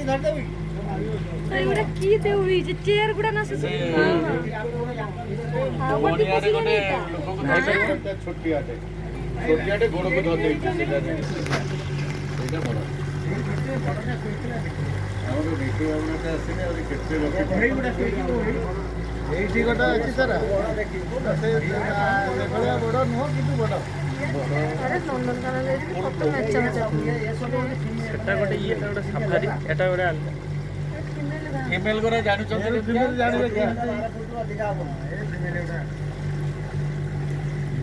ଏଗୁଡା କି ଦେଉଳି ଯେ ଚେୟାର ଗୁଡା ନା ସେ ଆଉ ଗୋଟେ ପଶି ଗଲେ ଛୋଟିଆଟେ ଗୋଡକୁ ଧରି ଦେଇଛି ସେଇଟା ବଡ ଆମର ବିଟୁ ବାବୁଟା ଆସିନି ଆହୁରି କେତେ ଏଇଠି ଗୋଟେ ଅଛି ସାର୍ ସେଭଳିଆ ବଡ ନୁହଁ କିନ୍ତୁ ବଡ ସେଟା ଗୋଟେ ଇଏ ଗୋଟେ ସାଫାରି ଏଟା ଗୋଟେ ଅଲଗା ଫିମେଲ ଗୁରା ଜାଣୁଛନ୍ତି ଫିମେଲ ଜାଣିବେ କି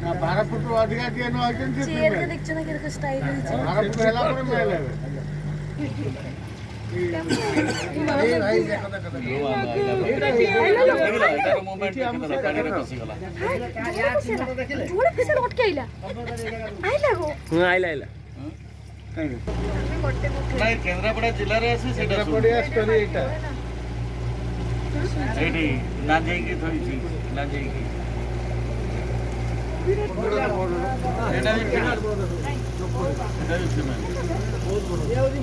12 ଫୁଟ ଅଧିକା କିଏ ନ ହେଇଛନ୍ତି ଚେୟାର କେ ଦେଖଛ ନା କେତେ ଷ୍ଟାଇଲ ହେଇଛି 12 ଫୁଟ ହେଲା ପରେ ମେଲ ହେବେ କେନ୍ଦ୍ରାପଡ଼ା ଜିଲ୍ଲାରେ ଅଛି ସେଟା ଷ୍ଟୋରି ଏଇଟା ସେଇଠି ଲାଞ୍ଜେଇକି ଧରିଛି ଲାଞ୍ଜେଇକି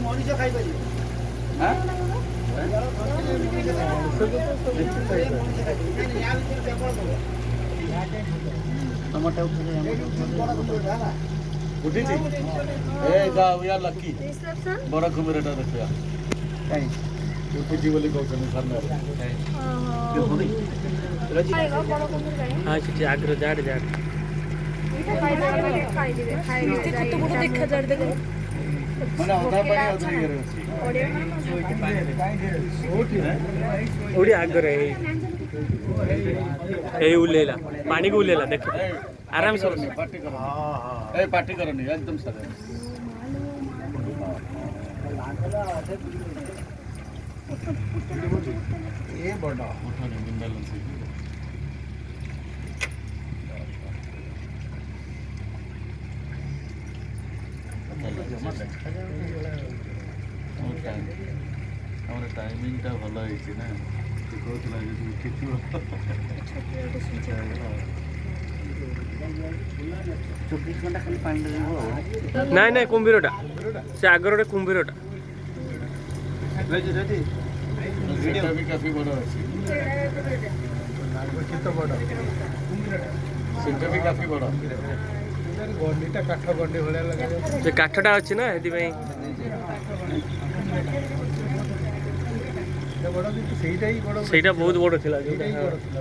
ମଣିଷ ଖାଇପାରିବ ଉଠିଛି ଏ ଯାଉ ୟା ଲକି ବଡ଼ କୁମ୍ଭୀରଟା ଦେଖିବା ଉଠିଛି ବୋଲି କହୁଛନ୍ତି ସାମ୍ନାରେ ହଁ ସେଠି ଆଗ୍ରହ ଯାଡ଼େ ଯାଡ଼େ ମାନେ ଅଧା ପାଣି ଅଧା ଇଏରେ ଅଛି ଓଡ଼ି ଆଗରେ ଏଇ ଉଲ୍ଲେଇଲା ପାଣିକୁ ଉଲ୍ଲେଇଲା ଦେଖ ଆରାମ ସେ ପାଟି କର ଏ ପାଟି କରନି ଏକଦମ ସାଧା ଏ ବଡ଼ ଆମର ଟାଇମିଂଟା ଭଲ ହେଇଛି ନା କହୁଥିଲା ଯଦି ଉଠିଥିବ 24 ଘଣ୍ଟା ଖାଲି ପାଣି ଦେବ ନାଇଁ ନାଇଁ କୁମ୍ଭୀରଟା ସେ ଆଗର ଗୋଟେ କୁମ୍ଭୀରଟା ସେଇଟା ବି କାଫି ବଡ଼ ଅଛି ବଡ଼ ସେଇଟା ବି କାଫି ବଡ଼ ଗଣ୍ଡିଟା କାଠ ଗଣ୍ଡି ଭଳିଆ ଲାଗେ ସେ କାଠଟା ଅଛି ନା ସେଥିପାଇଁ ସେଇଟା ହିଁ ବଡ଼ ସେଇଟା ବହୁତ ବଡ଼ ଥିଲା ସେଇଟା ହିଁ ବଡ଼ ଥିଲା